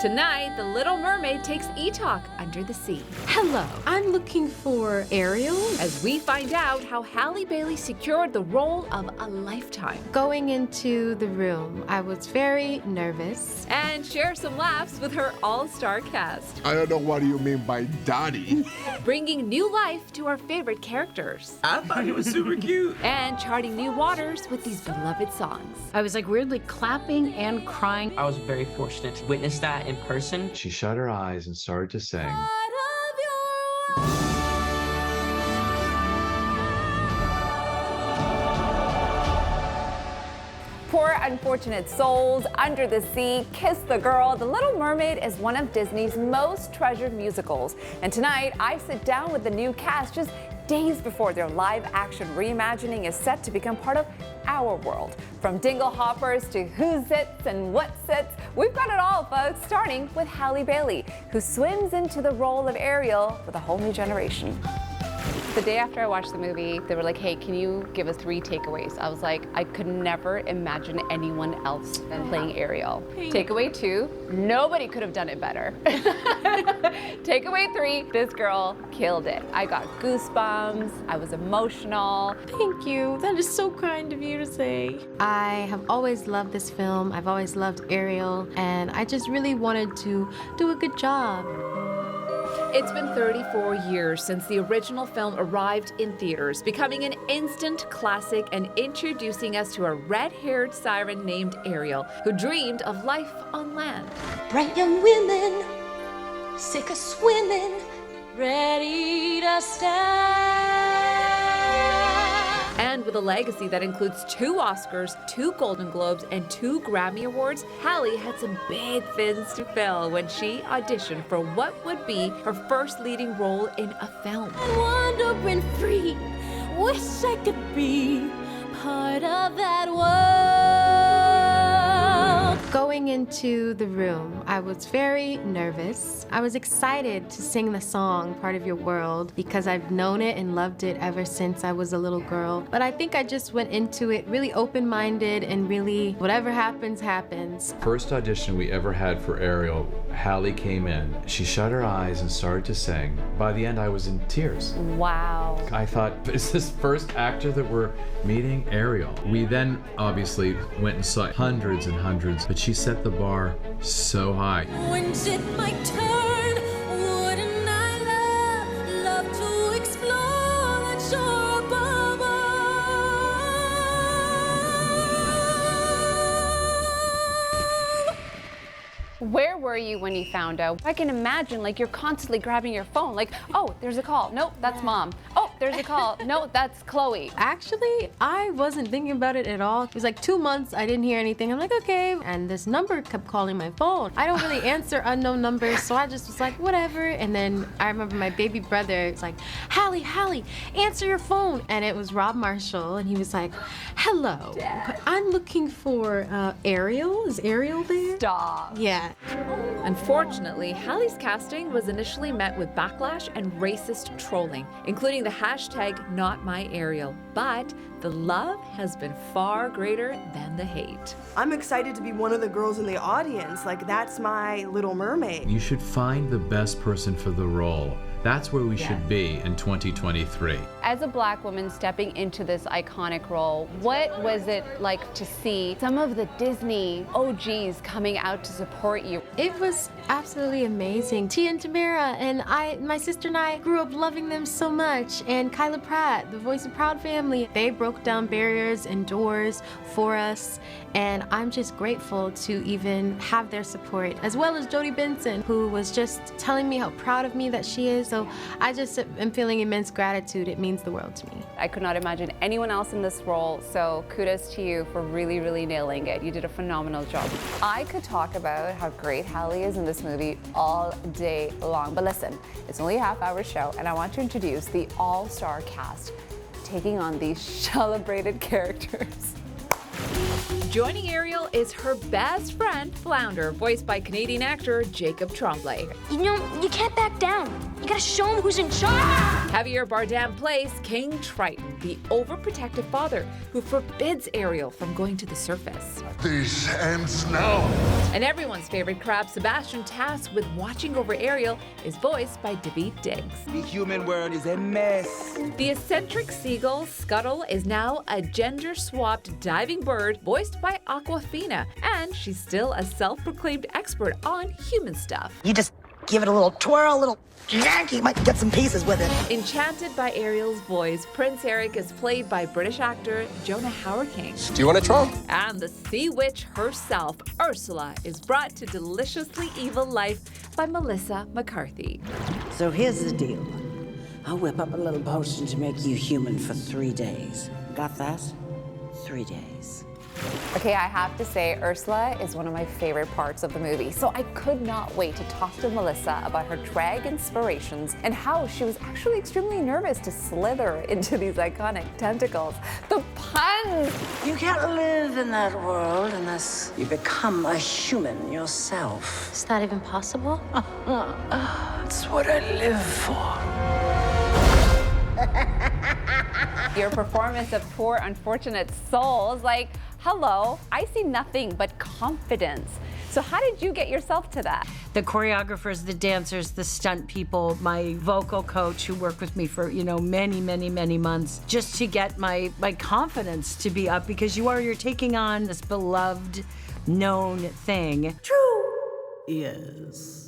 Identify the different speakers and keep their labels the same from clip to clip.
Speaker 1: Tonight, the Little Mermaid takes Etalk under the sea.
Speaker 2: Hello, I'm looking for Ariel.
Speaker 1: As we find out how Halle Bailey secured the role of a lifetime.
Speaker 2: Going into the room, I was very nervous.
Speaker 1: And share some laughs with her all-star cast.
Speaker 3: I don't know what do you mean by daddy.
Speaker 1: Bringing new life to our favorite characters.
Speaker 4: I thought he was super cute.
Speaker 1: And charting new waters with these beloved songs.
Speaker 5: I was like weirdly clapping and crying.
Speaker 4: I was very fortunate to witness that in person.
Speaker 6: She shut her eyes and started to sing.
Speaker 7: Poor unfortunate souls, Under the Sea, Kiss the Girl. The Little Mermaid is one of Disney's most treasured musicals. And tonight, I sit down with the new cast just days before their live-action reimagining is set to become part of our world. From dingle hoppers to who sits and what sits, we've got it all, folks, starting with Halle Bailey, who swims into the role of Ariel with a whole new generation. The day after I watched the movie, they were like, hey, can you give us 3 takeaways? I was like, I could never imagine anyone else than playing Ariel. Takeaway 2, nobody could have done it better. Takeaway 3, this girl killed it. I got goosebumps, I was emotional.
Speaker 2: Thank you. That is so kind of you to say. I have always loved this film. I've always loved Ariel, and I just really wanted to do a good job.
Speaker 1: It's been 34 years since the original film arrived in theaters, becoming an instant classic and introducing us to a red-haired siren named Ariel, who dreamed of life on land.
Speaker 8: Bright young women, sick of swimming, ready to stand.
Speaker 1: And with a legacy that includes 2 Oscars, 2 Golden Globes, and 2 Grammy Awards, Halle had some big fins to fill when she auditioned for what would be her first leading role in a film.
Speaker 8: Wandering free, wish I could be part of that world.
Speaker 2: Going into the room, I was very nervous. I was excited to sing the song, Part of Your World, because I've known it and loved it ever since I was a little girl. But I think I just went into it really open-minded and really, whatever happens, happens.
Speaker 6: First audition we ever had for Ariel, Halle came in. She shut her eyes and started to sing. By the end, I was in tears.
Speaker 7: Wow.
Speaker 6: I thought, is this first actor that we're meeting? Ariel. We then obviously went and saw hundreds and hundreds, but she set the bar so high.
Speaker 8: When's it my turn? Wouldn't I love to explore that shore above us?
Speaker 7: Where were you when you found out? I can imagine, like, you're constantly grabbing your phone, like, oh, there's a call. Nope, that's mom. Oh, there's a call. No, that's Chloe.
Speaker 2: Actually, I wasn't thinking about it at all. It was like 2 months, I didn't hear anything. I'm like, okay. And this number kept calling my phone. I don't really answer unknown numbers, so I just was like, whatever. And then I remember my baby brother was like, Halle, answer your phone. And it was Rob Marshall, and he was like, hello. Dad. I'm looking for Ariel. Is Ariel there?
Speaker 7: Stop.
Speaker 2: Yeah.
Speaker 1: Unfortunately, Halle's casting was initially met with backlash and racist trolling, including the hashtag #NotMyAriel. But the love has been far greater than the hate.
Speaker 9: I'm excited to be one of the girls in the audience. Like, that's my Little Mermaid.
Speaker 6: You should find the best person for the role. That's where we should be in 2023.
Speaker 7: As a Black woman stepping into this iconic role, what was it like to see some of the Disney OGs coming out to support you?
Speaker 2: It was absolutely amazing. Tia and Tamara and my sister and I grew up loving them so much. And Kyla Pratt, the voice of Proud Family, they broke down barriers and doors for us. And I'm just grateful to even have their support, as well as Jodie Benson, who was just telling me how proud of me that she is. So I just am feeling immense gratitude. It means the world to me.
Speaker 7: I could not imagine anyone else in this role, so kudos to you for really, really nailing it. You did a phenomenal job. I could talk about how great Halle is in this movie all day long, but listen, it's only a half-hour show, and I want to introduce the all-star cast taking on these celebrated characters.
Speaker 1: Joining Ariel is her best friend, Flounder, voiced by Canadian actor Jacob Tremblay.
Speaker 8: You know, you can't back down. You gotta show him who's in charge.
Speaker 1: Javier Bardem plays King Triton, the overprotective father who forbids Ariel from going to the surface.
Speaker 3: This ends now.
Speaker 1: And everyone's favorite crab, Sebastian, tasked with watching over Ariel, is voiced by David Diggs.
Speaker 10: The human world is a mess.
Speaker 1: The eccentric seagull, Scuttle, is now a gender-swapped diving bird voiced by Awkwafina, and she's still a self-proclaimed expert on human stuff.
Speaker 11: You just give it a little twirl, a little yank, you might get some pieces with it.
Speaker 1: Enchanted by Ariel's voice, Prince Eric is played by British actor Jonah Hauer-King.
Speaker 3: Do you want to try?
Speaker 1: And the sea witch herself, Ursula, is brought to deliciously evil life by Melissa McCarthy.
Speaker 12: So here's the deal. I'll whip up a little potion to make you human for 3 days. Got that? 3 days.
Speaker 7: Okay, I have to say, Ursula is one of my favorite parts of the movie, so I could not wait to talk to Melissa about her drag inspirations and how she was actually extremely nervous to slither into these iconic tentacles. The puns!
Speaker 12: You can't live in that world unless you become a human yourself.
Speaker 2: Is that even possible?
Speaker 12: That's what I live for.
Speaker 7: Your performance of Poor Unfortunate Souls, like, hello, I see nothing but confidence. So how did you get yourself to that?
Speaker 5: The choreographers, the dancers, the stunt people, my vocal coach who worked with me for, many, many, many months, just to get my confidence to be up, because you're taking on this beloved, known thing.
Speaker 12: True. Yes.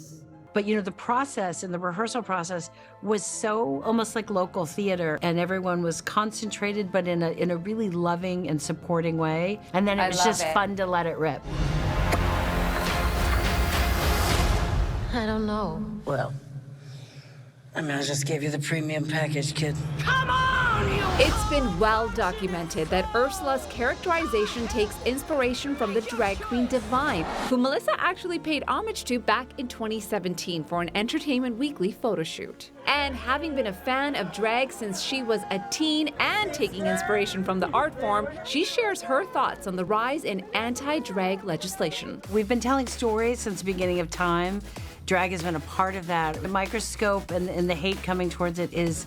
Speaker 5: But the process and the rehearsal process was so almost like local theater, and everyone was concentrated, but in a really loving and supporting way. And then it was just fun to let it rip.
Speaker 2: I don't know.
Speaker 12: Well, I just gave you the premium package, kid.
Speaker 5: Come on, you!
Speaker 1: It's been well documented that Ursula's characterization takes inspiration from the drag queen Divine, who Melissa actually paid homage to back in 2017 for an Entertainment Weekly photo shoot. And having been a fan of drag since she was a teen and taking inspiration from the art form, she shares her thoughts on the rise in anti-drag legislation.
Speaker 5: We've been telling stories since the beginning of time. Drag has been a part of that. The microscope and the hate coming towards it is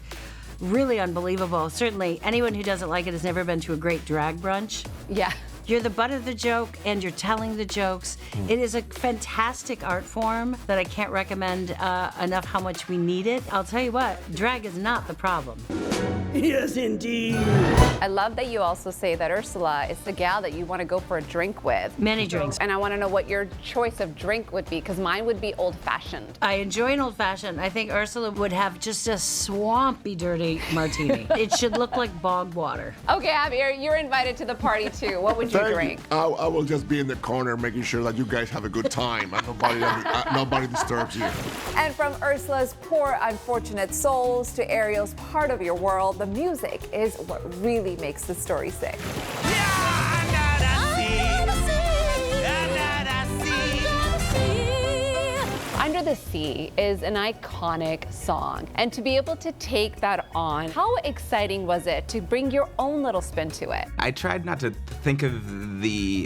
Speaker 5: really unbelievable. Certainly, anyone who doesn't like it has never been to a great drag brunch.
Speaker 7: Yeah.
Speaker 5: You're the butt of the joke, and you're telling the jokes. It is a fantastic art form that I can't recommend enough how much we need it. I'll tell you what, drag is not the problem.
Speaker 12: Yes, indeed.
Speaker 7: I love that you also say that Ursula is the gal that you want to go for a drink with.
Speaker 5: Many drinks.
Speaker 7: And I want to know what your choice of drink would be, because mine would be old-fashioned.
Speaker 5: I enjoy an old-fashioned. I think Ursula would have just a swampy, dirty martini. It should look like bog water.
Speaker 7: Okay, Javier, you're invited to the party too. What would you drink?
Speaker 3: I will just be in the corner making sure that you guys have a good time and nobody disturbs you.
Speaker 7: And from Ursula's Poor Unfortunate Souls to Ariel's Part of Your World, the music is what really makes the story sick. Under the Sea is an iconic song, and to be able to take that on, how exciting was it to bring your own little spin to it?
Speaker 10: I tried not to think of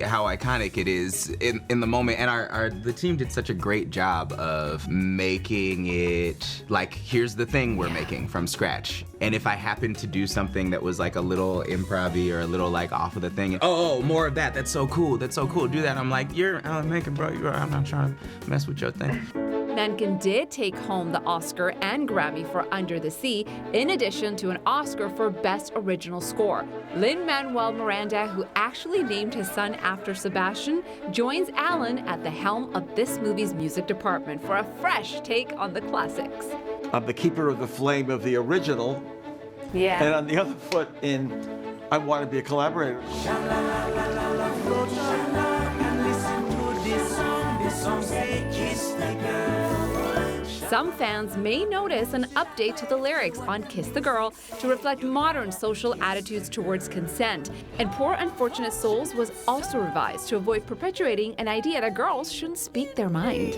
Speaker 10: how iconic it is in the moment, and the team did such a great job of making it like, here's the thing we're making from scratch. And if I happened to do something that was like a little improv-y or a little like off of the thing, oh, more of that, that's so cool, do that. I'm like, you're making, bro, I'm not trying to mess with your thing.
Speaker 1: Menken did take home the Oscar and Grammy for Under the Sea, in addition to an Oscar for Best Original Score. Lin-Manuel Miranda, who actually named his son after Sebastian, joins Alan at the helm of this movie's music department for a fresh take on the classics.
Speaker 13: I'm the keeper of the flame of the original.
Speaker 7: Yeah.
Speaker 13: And on the other foot I want to be a collaborator.
Speaker 1: Some fans may notice an update to the lyrics on Kiss the Girl to reflect modern social attitudes towards consent. And Poor Unfortunate Souls was also revised to avoid perpetuating an idea that girls shouldn't speak their mind.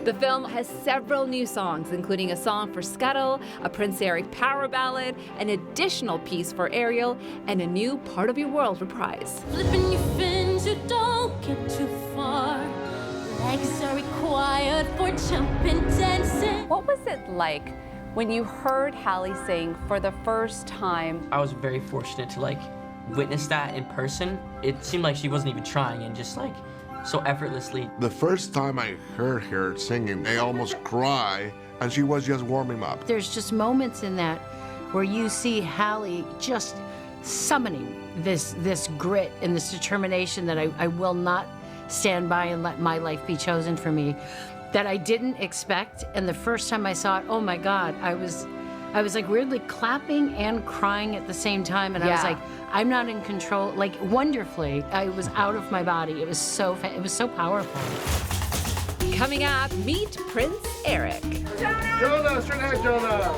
Speaker 1: The film has several new songs, including a song for Scuttle, a Prince Eric power ballad, an additional piece for Ariel, and a new Part of Your World reprise.
Speaker 8: Flipping your fins, you don't get too far. Legs are required for jumping, dancing.
Speaker 7: What was it like when you heard Halle sing for the first time?
Speaker 4: I was very fortunate to like witness that in person. It seemed like she wasn't even trying and just like so effortlessly.
Speaker 3: The first time I heard her singing, I almost cried, and she was just warming up.
Speaker 5: There's just moments in that where you see Halle just summoning this grit and this determination that I will not stand by and let my life be chosen for me, that I didn't expect. And the first time I saw it, oh my God, I was like weirdly clapping and crying at the same time. And I was like, I'm not in control, like wonderfully. I was out of my body. It was so powerful.
Speaker 1: Coming up, meet Prince Eric.
Speaker 13: Jonah, straight ahead, Jonah.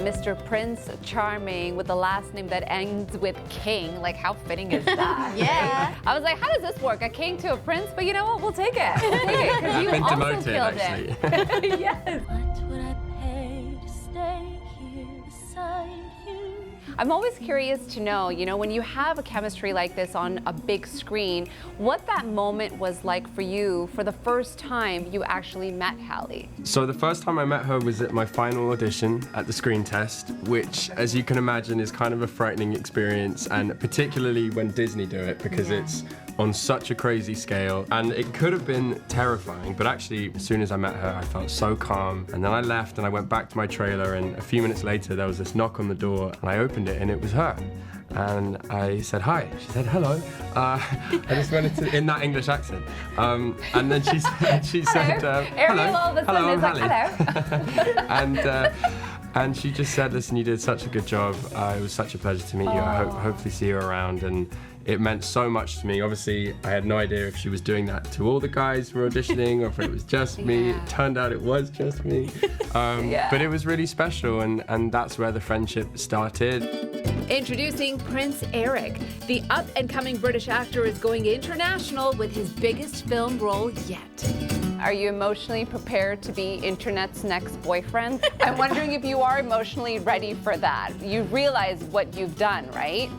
Speaker 7: Mr. Prince Charming with the last name that ends with King. Like, how fitting is that?
Speaker 2: Yeah.
Speaker 7: I was like, how does this work? A king to a prince? But you know what? We'll take it. We'll take it because you
Speaker 6: been
Speaker 7: also
Speaker 6: demoted,
Speaker 7: killed
Speaker 6: actually.
Speaker 7: it. Yes.
Speaker 8: What would I pay to stay here beside you?
Speaker 7: I'm always curious to know, you know, when you have a chemistry like this on a big screen, what that moment was like for you for the first time you actually met Halle.
Speaker 14: So the first time I met her was at my final audition at the screen test, which, as you can imagine, is kind of a frightening experience, and particularly when Disney do it, because it's on such a crazy scale, and it could have been terrifying, but actually, as soon as I met her, I felt so calm. And then I left and I went back to my trailer, and a few minutes later, there was this knock on the door, and I opened it, and it was her. And I said, hi. She said, hello. I just wanted to, in that English accent. And then she said,
Speaker 7: Ariel all of a sudden is like,
Speaker 14: hello. And she just said, listen, you did such a good job. It was such a pleasure to meet you. I hopefully see you around. And it meant so much to me. Obviously, I had no idea if she was doing that to all the guys who were auditioning or if it was just me. It turned out it was just me. But it was really special, and that's where the friendship started.
Speaker 1: Introducing Prince Eric. The up-and-coming British actor is going international with his biggest film role yet.
Speaker 7: Are you emotionally prepared to be internet's next boyfriend? I'm wondering if you are emotionally ready for that. You realize what you've done, right?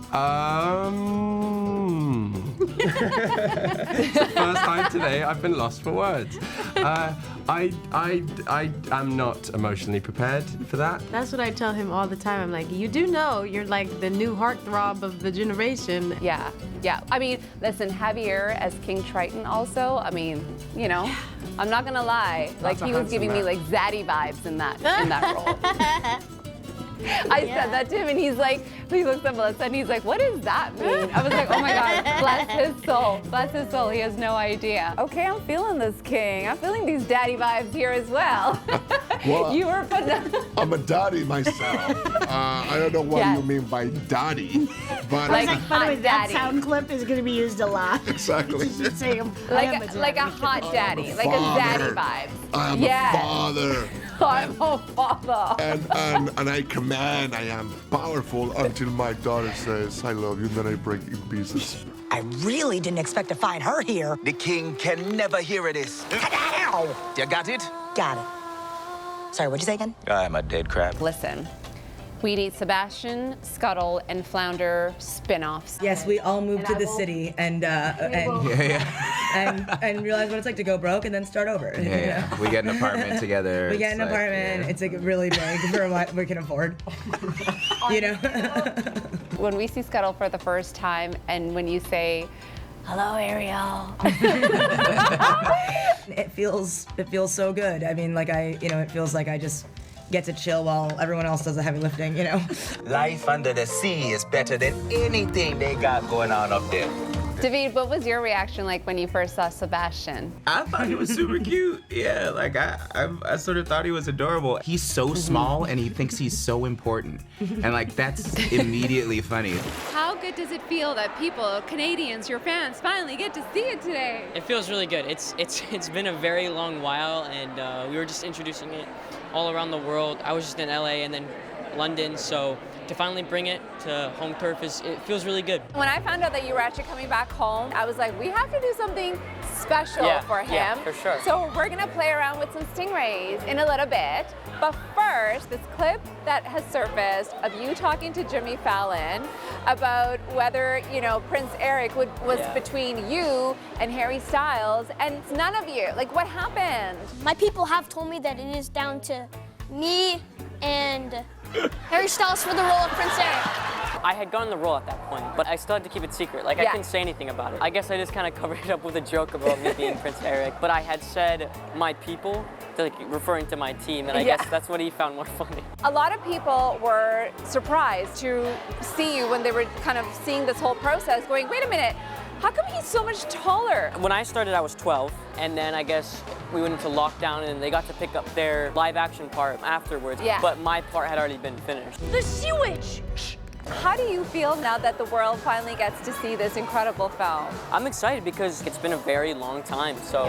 Speaker 14: It's the first time today I've been lost for words. I am not emotionally prepared for that.
Speaker 2: That's what I tell him all the time. I'm like, you do know you're like the new heartthrob of the generation.
Speaker 7: Yeah. I mean, listen, Javier as King Triton also, I mean, you know, I'm not gonna lie. Like, he was giving me like Zaddy vibes in that role. I said that to him, and he's like, he looks at Melissa, and he's like, what does that mean? I was like, oh my God, bless his soul. Bless his soul, he has no idea. Okay, I'm feeling this, King. I'm feeling these daddy vibes here as well.
Speaker 3: Well,
Speaker 7: you were putting
Speaker 3: I'm a daddy myself. I don't know what you mean by daddy, but
Speaker 5: By the way, that sound clip is going to be used a lot.
Speaker 3: Exactly.
Speaker 7: like a hot daddy, like a zaddy vibe.
Speaker 3: I am a father.
Speaker 7: I'm a father.
Speaker 3: And I command, I am powerful until my daughter says, I love you, and then I break in pieces.
Speaker 11: I really didn't expect to find her here.
Speaker 15: The king can never hear this. You got it?
Speaker 11: Got it. Sorry, what'd you say again?
Speaker 15: I'm a dead crab.
Speaker 7: Listen, we need Sebastian, Scuttle, and Flounder spin-offs.
Speaker 16: Yes, we all moved to the city and realize what it's like to go broke and then start over.
Speaker 10: Yeah. We get an apartment together.
Speaker 16: We get an apartment. It's like really big for what we can afford. You know.
Speaker 7: When we see Scuttle for the first time, and when you say, "Hello, Ariel,"
Speaker 16: it feels so good. I mean, like it feels like I just get to chill while everyone else does the heavy lifting, you know?
Speaker 15: Life under the sea is better than anything they got going on up there.
Speaker 7: David, what was your reaction like when you first saw Sebastian?
Speaker 10: I thought he was super cute. Yeah, like I sort of thought he was adorable. He's so small and he thinks he's so important. And like that's immediately funny.
Speaker 1: How good does it feel that people, Canadians, your fans, finally get to see it today?
Speaker 17: It feels really good. It's been a very long while, and we were just introducing it all around the world. I was just in LA and then London, so to finally bring it to home turf it feels really good.
Speaker 7: When I found out that you were actually coming back home, I was like, we have to do something special for him.
Speaker 17: Yeah, for sure.
Speaker 7: So we're gonna play around with some stingrays in a little bit. But first, this clip that has surfaced of you talking to Jimmy Fallon about whether, Prince Eric was between you and Harry Styles, and it's none of you. Like, what happened?
Speaker 18: My people have told me that it is down to me, and Harry Styles for the role of Prince Eric.
Speaker 17: I had gotten the role at that point, but I still had to keep it secret. Like, I couldn't say anything about it. I guess I just kind of covered it up with a joke about me being Prince Eric. But I had said my people, like referring to my team, and I guess that's what he found more funny.
Speaker 7: A lot of people were surprised to see you when they were kind of seeing this whole process going, wait a minute, how come he's so much taller?
Speaker 17: When I started, I was 12, and then I guess we went into lockdown, and they got to pick up their live action part afterwards.
Speaker 7: Yeah.
Speaker 17: But my part had already been finished.
Speaker 18: The sewage!
Speaker 7: How do you feel now that the world finally gets to see this incredible film?
Speaker 17: I'm excited because it's been a very long time, so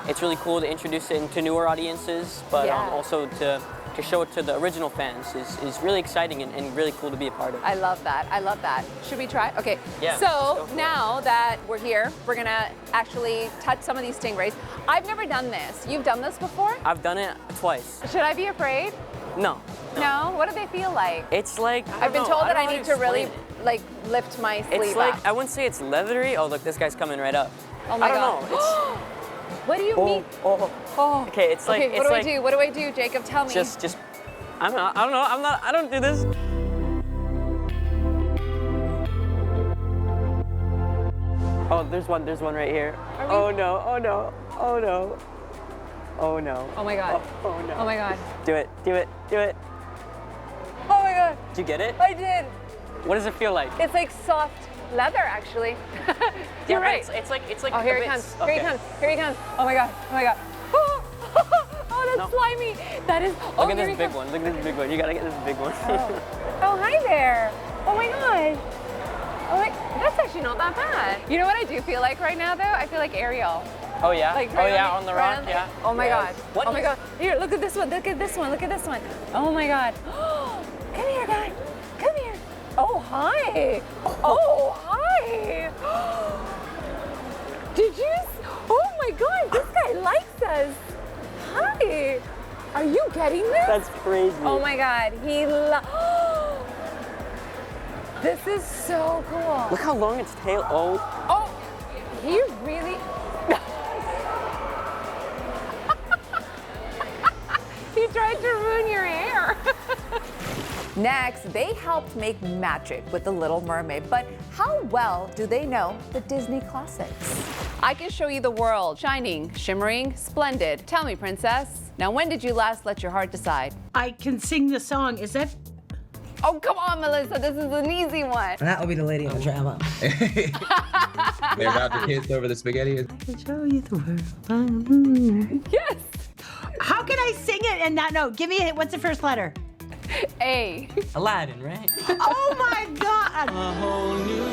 Speaker 17: it's really cool to introduce it to newer audiences, but also to show it to the original fans is really exciting and really cool to be a part of.
Speaker 7: I love that. I love that. Should we try? Okay.
Speaker 17: Yeah,
Speaker 7: So now that we're here, we're gonna actually touch some of these stingrays. I've never done this. You've done this before?
Speaker 17: I've done it twice.
Speaker 7: Should I be afraid?
Speaker 17: No.
Speaker 7: No? What do they feel like?
Speaker 17: It's like,
Speaker 7: I've been told that I need to really like lift my sleeve
Speaker 17: It's like,
Speaker 7: up.
Speaker 17: I wouldn't say it's leathery. Oh, look, this guy's coming right up.
Speaker 7: Oh my
Speaker 17: I
Speaker 7: God.
Speaker 17: don't know. It's,
Speaker 7: what do you mean? Okay,
Speaker 17: it's like,
Speaker 7: what do I do? What do I do, Jacob? Tell me.
Speaker 17: Just, I don't know. I don't do this. Oh, there's one right here. Oh no, oh no, oh no. Oh no.
Speaker 7: Oh my God.
Speaker 17: Oh no.
Speaker 7: Oh my God.
Speaker 17: Do it.
Speaker 7: Oh my God.
Speaker 17: Did you get it?
Speaker 7: I did.
Speaker 17: What does it feel like?
Speaker 7: It's like soft leather, actually. You're right.
Speaker 17: It's like.
Speaker 7: Oh, here he comes. Here he comes. Here he comes. Oh my God. Oh my God. Oh, that's slimy. That is.
Speaker 17: Look at this big one. Look at this big one. You gotta get this big one.
Speaker 7: Oh, hi there. Oh my God. Oh my, that's actually not that bad. You know what I do feel like right now, though? I feel like Ariel.
Speaker 17: Oh yeah.
Speaker 7: Like
Speaker 17: on the rock. Yeah.
Speaker 7: Oh my God.
Speaker 17: What
Speaker 7: Oh my God. Here, look at this one. Look at this one. Look at this one. Oh my God. Come here, guy. Come here. Oh, hi. Oh, hi. Did you? Oh my God. This guy likes us. Hi. Are you getting this?
Speaker 17: That's crazy.
Speaker 7: Oh my God. This is so cool.
Speaker 17: Look how long its tail. Oh.
Speaker 7: Oh, he really. He tried to ruin your hair. Next, they helped make magic with The Little Mermaid, but how well do they know the Disney classics? I can show you the world, shining, shimmering, splendid. Tell me, princess, now when did you last let your heart decide?
Speaker 5: I can sing the song. Is that?
Speaker 7: Oh, come on, Melissa, this is an easy one.
Speaker 16: That will be the Lady in the Tramp.
Speaker 10: They're about to kiss over the spaghetti.
Speaker 5: I can show you the world.
Speaker 7: Yes.
Speaker 5: How can I sing it and not know? Give me a, what's the first letter?
Speaker 7: A.
Speaker 17: Aladdin, right?
Speaker 5: Oh my God.
Speaker 8: A whole new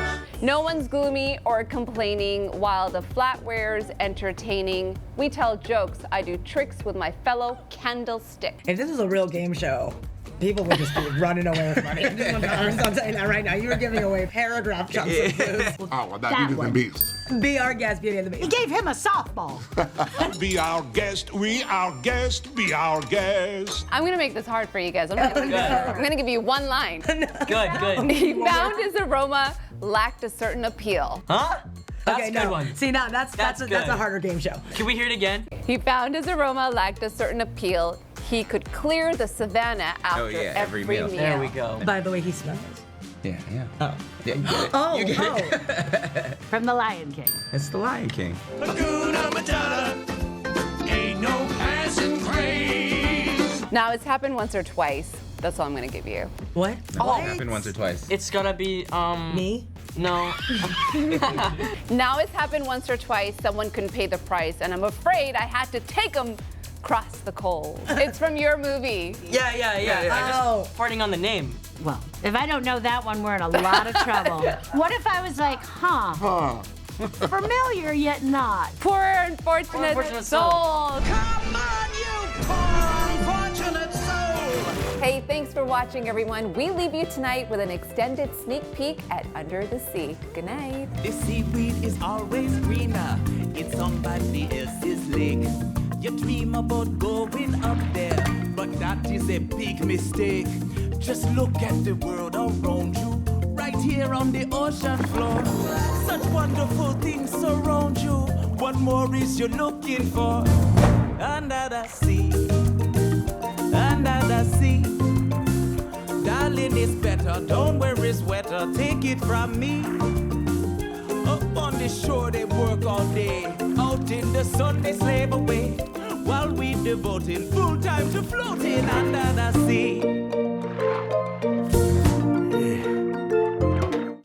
Speaker 8: world.
Speaker 7: No one's gloomy or complaining while the flatware's entertaining. We tell jokes, I do tricks with my fellow candlestick.
Speaker 16: If this was a real game show, people would just be running away with money. I'm saying that right now. You were giving away paragraph chunks of food.
Speaker 3: Oh, well, that Beauty and the Beast.
Speaker 16: Be our guest, Beauty and the Beast.
Speaker 5: He gave him a softball.
Speaker 19: Be our guest, we our guest, be our guest.
Speaker 7: I'm gonna make this hard for you guys. I'm gonna give you one line.
Speaker 17: Good.
Speaker 7: He found his aroma lacked a certain appeal.
Speaker 17: Huh? That's
Speaker 16: Okay,
Speaker 17: a good
Speaker 16: no.
Speaker 17: one.
Speaker 16: See, now that's a harder game show.
Speaker 17: Can we hear it again?
Speaker 7: He found his aroma lacked a certain appeal. He could clear the savannah after every meal.
Speaker 17: There we go.
Speaker 16: By the way he smells.
Speaker 10: Yeah.
Speaker 16: Oh.
Speaker 10: Yeah, you get it.
Speaker 16: Oh,
Speaker 10: You get it.
Speaker 5: From The Lion King.
Speaker 10: It's the Lion King.
Speaker 19: Hakuna Matata, ain't no passing craze.
Speaker 7: Now it's happened once or twice. That's all I'm gonna give you.
Speaker 16: What?
Speaker 10: Oh, happened once or twice.
Speaker 17: It's gotta be,
Speaker 16: Me?
Speaker 17: No.
Speaker 7: Now it's happened once or twice. Someone couldn't pay the price, and I'm afraid I had to take him across the coals. It's from your movie.
Speaker 17: Yeah. I'm just farting on the name.
Speaker 5: Well, if I don't know that one, we're in a lot of trouble. What if I was like, familiar yet not?
Speaker 7: Poor unfortunate soul.
Speaker 8: Come on, you poor unfortunate soul.
Speaker 7: Hey, thanks for watching, everyone. We leave you tonight with an extended sneak peek at Under the Sea. Good night.
Speaker 20: The seaweed is always greener in somebody else's lake. You dream about going up there, but that is a big mistake. Just look at the world around you, right here on the ocean floor. Such wonderful things surround you. What more is you looking for? Under the sea. under the sea. Darling, it's better, don't worry, sweater, take it from me. Up on the shore they work all day, out in the sun they slave away, while we devoting full time to floating under the sea.